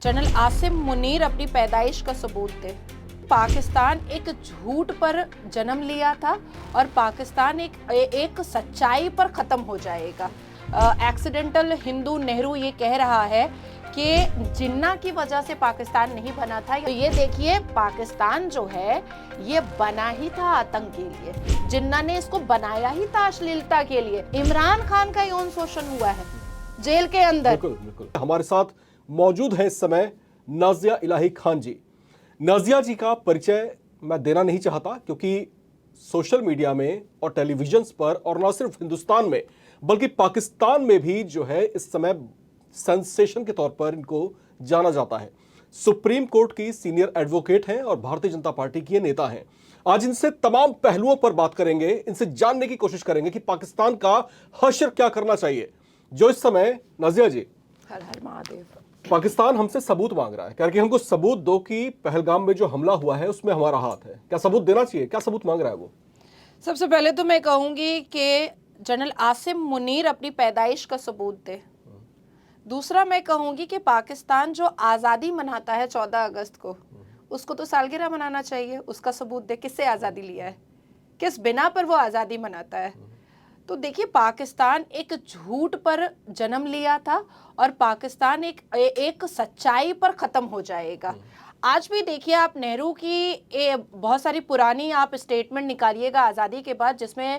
General Asim Munir अपनी पैदाइश का सबूत दे। पाकिस्तान एक झूठ पर जन्म लिया था और पाकिस्तान एक सच्चाई पर खत्म हो जाएगा। एक्सीडेंटल हिंदू नेहरू ये कह रहा है कि जिन्ना की वजह से पाकिस्तान नहीं बना था। तो ये देखिए, पाकिस्तान जो है ये बना ही था आतंक के लिए, जिन्ना ने इसको बनाया ही था अश्लीलता के लिए। इमरान खान का यौन शोषण हुआ है जेल के अंदर। बिल्कुल बिल्कुल। हमारे साथ मौजूद है इस समय नाजिया इलाही खान जी। नाजिया जी का परिचय मैं देना नहीं चाहता क्योंकि सोशल मीडिया में और टेलीविजन पर और न सिर्फ हिंदुस्तान में बल्कि पाकिस्तान में भी जो है इस समय सेंसेशन के तौर पर इनको जाना जाता है। सुप्रीम कोर्ट की सीनियर एडवोकेट हैं और भारतीय जनता पार्टी की नेता हैं। आज इनसे तमाम पहलुओं पर बात करेंगे, इनसे जानने की कोशिश करेंगे कि पाकिस्तान का हश्र क्या करना चाहिए। जो इस समय नाजिया जी, हर हर महादेव, पाकिस्तान हमसे सबूत मांग रहा है, कह रहा है कि हमको सबूत दो कि पहलगाम में जो हमला हुआ है उसमें हमारा हाथ है। क्या सबूत देना चाहिए? क्या सबूत मांग रहा है वो? सबसे पहले तो मैं कहूंगी कि जनरल आसिम मुनीर अपनी पैदाइश का सबूत दे। दूसरा मैं कहूंगी कि पाकिस्तान जो आज़ादी मनाता है 14 अगस्त को, उसको तो सालगिरह मनाना चाहिए, उसका सबूत दे। किससे आज़ादी लिया है, किस बिना पर वो आज़ादी मनाता है। तो देखिए, पाकिस्तान एक झूठ पर जन्म लिया था और पाकिस्तान एक सच्चाई पर ख़त्म हो जाएगा। आज भी देखिए, आप नेहरू की बहुत सारी पुरानी आप स्टेटमेंट निकालिएगा आज़ादी के बाद, जिसमें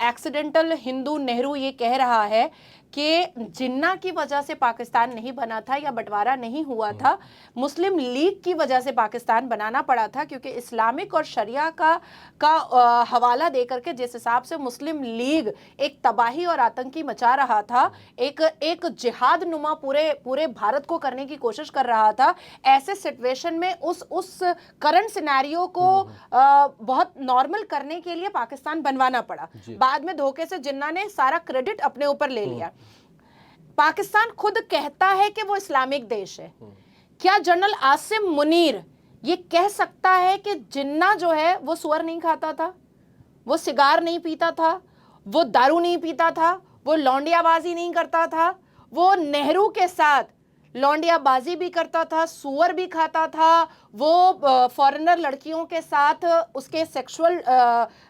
एक्सीडेंटल हिंदू नेहरू ये कह रहा है कि जिन्ना की वजह से पाकिस्तान नहीं बना था या बंटवारा नहीं हुआ था, मुस्लिम लीग की वजह से पाकिस्तान बनाना पड़ा था। क्योंकि इस्लामिक और शरिया का हवाला देकर के जिस हिसाब से मुस्लिम लीग एक तबाही और आतंकी मचा रहा था, एक जिहाद नुमा पूरे भारत को करने की कोशिश कर रहा था, ऐसे सिचुएशन में उस करंट सिनेरियो को बहुत नॉर्मल करने के लिए पाकिस्तान बनवाना पड़ा। बाद में धोखे से जिन्ना ने सारा क्रेडिट अपने ऊपर ले लिया। पाकिस्तान खुद कहता है कि वो इस्लामिक देश है। क्या जनरल आसिम मुनीर ये कह सकता है कि जिन्ना जो है वो सुअर नहीं खाता था, वो सिगार नहीं पीता था, वो दारू नहीं पीता था, वो लौंडियाबाजी नहीं करता था, वो नेहरू के साथ लौंडियाबाजी भी करता था, सुअर भी खाता था, वो फॉरेनर लड़कियों के साथ उसके सेक्सुअल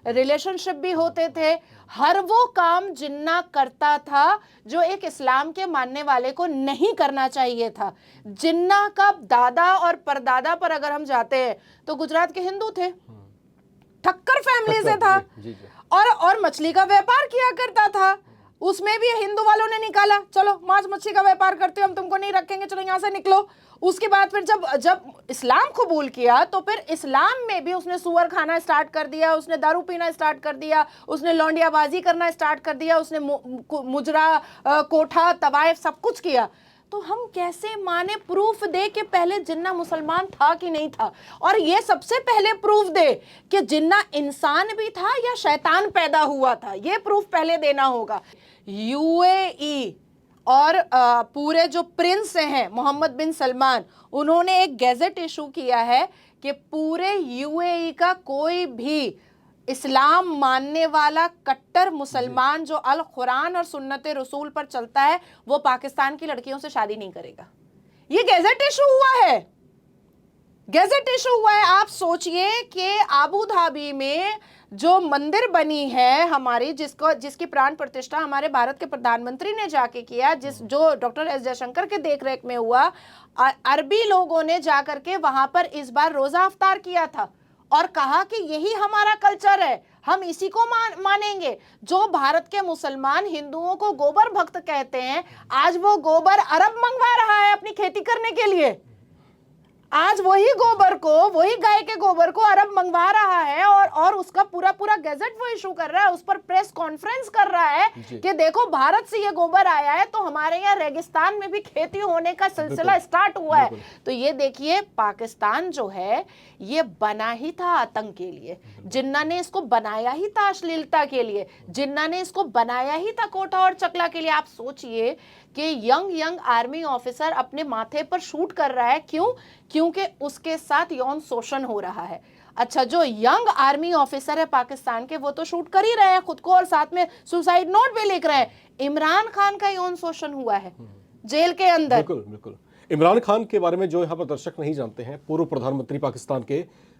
रिलेशनशिप भी होते थे। हर वो काम जिन्ना करता था जो एक इस्लाम के मानने वाले को नहीं करना चाहिए था। जिन्ना का दादा और परदादा पर अगर हम जाते हैं तो गुजरात के हिंदू थे, ठक्कर फैमिली से था, और मछली का व्यापार किया करता था। उसमें भी हिंदू वालों ने निकाला, चलो मांस मच्छी का व्यापार करते हो, हम तुमको नहीं रखेंगे, चलो यहां से निकलो। उसके बाद फिर जब इस्लाम कबूल किया तो फिर इस्लाम में भी उसने सुअर खाना स्टार्ट कर दिया, उसने दारू पीना स्टार्ट कर दिया, उसने लौंडियाबाजी करना स्टार्ट कर दिया, उसने मुजरा कोठा तवाइफ सब कुछ किया। तो हम कैसे माने, प्रूफ दे कि पहले जिन्ना मुसलमान था कि नहीं था, और ये सबसे पहले प्रूफ दे कि जिन्ना इंसान भी था या शैतान पैदा हुआ था। ये प्रूफ पहले देना होगा। यूएई और पूरे जो प्रिंस हैं मोहम्मद बिन सलमान, उन्होंने एक गैजेट इशू किया है कि पूरे यूएई का कोई भी इस्लाम मानने वाला कट्टर मुसलमान जो अल कुरान और सुन्नत रसूल पर चलता है, वो पाकिस्तान की लड़कियों से शादी नहीं करेगा। ये गैजेट इशू हुआ है, गैजेट इशू हुआ है। आप सोचिए कि आबू धाबी में जो मंदिर बनी है हमारी, जिसकी प्राण प्रतिष्ठा हमारे भारत के प्रधानमंत्री ने जाके किया, जो डॉक्टर एस जयशंकर के देखरेख में हुआ, अरबी लोगों ने जाकर के वहां पर इस बार रोजा अफ्तार किया था और कहा कि यही हमारा कल्चर है, हम इसी को मानेंगे। जो भारत के मुसलमान हिंदुओं को गोबर भक्त कहते हैं, आज वो गोबर अरब मंगवा रहा है अपनी खेती करने के लिए। आज वही गोबर को, वही गाय के गोबर को अरब मंगवा रहा है और उसका पूरा गैजेट वो इशू कर रहा है, उस पर प्रेस कॉन्फ्रेंस कर रहा है कि देखो भारत से ये गोबर आया है, तो हमारे यहाँ रेगिस्तान में भी खेती होने का सिलसिला स्टार्ट हुआ है। तो ये देखिए, पाकिस्तान जो है ये बना ही था आतंक के लिए, जिन्ना ने इसको बनाया ही था अश्लीलता के लिए, जिन्ना ने इसको बनाया ही था कोठा और चकला के लिए। आप सोचिए कि यंग आर्मी ऑफिसर अपने माथे पर शूट कर रहा है, क्यों? क्योंकि उसके साथ यौन शोषण हो रहा है। अच्छा, जो यंग आर्मी ऑफिसर है पाकिस्तान के, वो तो शूट कर ही रहे हैं खुद को और साथ में सुसाइड नोट भी लिख रहे हैं। इमरान खान का यौन शोषण हुआ है जेल के अंदर। बिल्कुल बिल्कुल। इमरान खान के बारे में जो यहाँ पर दर्शक नहीं जानते हैं, पूर्व प्रधानमंत्री पाकिस्तान के,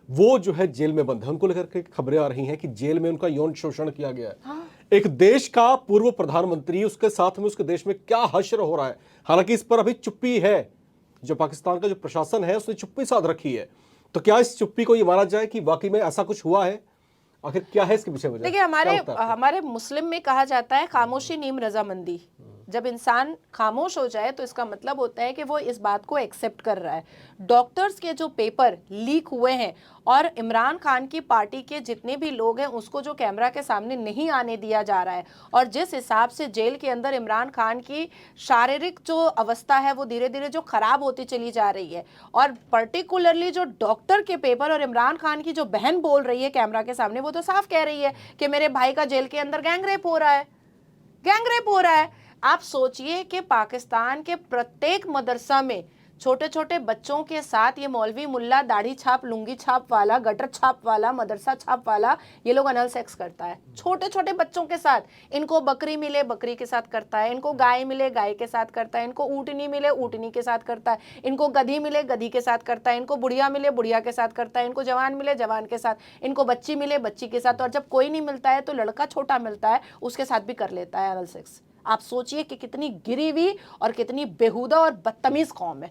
वो जो है जेल में बंद है। उनको लेकर के खबरें आ रही हैं कि जेल में उनका यौन शोषण किया गया है। हाँ। एक देश का पूर्व प्रधानमंत्री, उसके साथ में उसके देश में क्या हश्र हो रहा है। हालांकि इस पर अभी चुप्पी है, जो पाकिस्तान का जो प्रशासन है उसने चुप्पी साध रखी है। तो क्या इस चुप्पी को ये माना जाए कि वाकई में ऐसा कुछ हुआ है? आखिर क्या है इसके पीछे वजह? देखिए, हमारे मुस्लिम में कहा जाता है खामोशी नीम रजामंदी। जब इंसान खामोश हो जाए तो इसका मतलब होता है कि वो इस बात को एक्सेप्ट कर रहा है। डॉक्टर्स के जो पेपर लीक हुए हैं और इमरान खान की पार्टी के जितने भी लोग हैं उसको जो कैमरा के सामने नहीं आने दिया जा रहा है, और जिस हिसाब से जेल के अंदर इमरान खान की शारीरिक जो अवस्था है वो धीरे धीरे जो खराब होती चली जा रही है, और पर्टिकुलरली जो डॉक्टर के पेपर और इमरान खान की जो बहन बोल रही है कैमरा के सामने, वो तो साफ कह रही है कि मेरे भाई का जेल के अंदर गैंगरेप हो रहा है, गैंगरेप हो रहा है। आप सोचिए कि पाकिस्तान के प्रत्येक मदरसा में छोटे छोटे बच्चों के साथ ये मौलवी मुल्ला दाढ़ी छाप, लुंगी छाप वाला, गटर छाप वाला, मदरसा छाप वाला, ये लोग अनल सेक्स करता है छोटे छोटे बच्चों के साथ। इनको बकरी मिले बकरी के साथ करता है, इनको गाय मिले गाय के साथ करता है, इनको ऊँटनी मिले ऊँटनी के साथ करता है, इनको गधी मिले गधी के साथ करता है, इनको बुढ़िया मिले बुढ़िया के साथ करता है, इनको जवान मिले जवान के साथ, इनको बच्ची मिले बच्ची के साथ, और जब कोई नहीं मिलता है तो लड़का छोटा मिलता है उसके साथ भी कर लेता है अनल सेक्स। आप सोचिए कि कितनी गिरी हुई और कितनी बेहुदा और बदतमीज कौम है।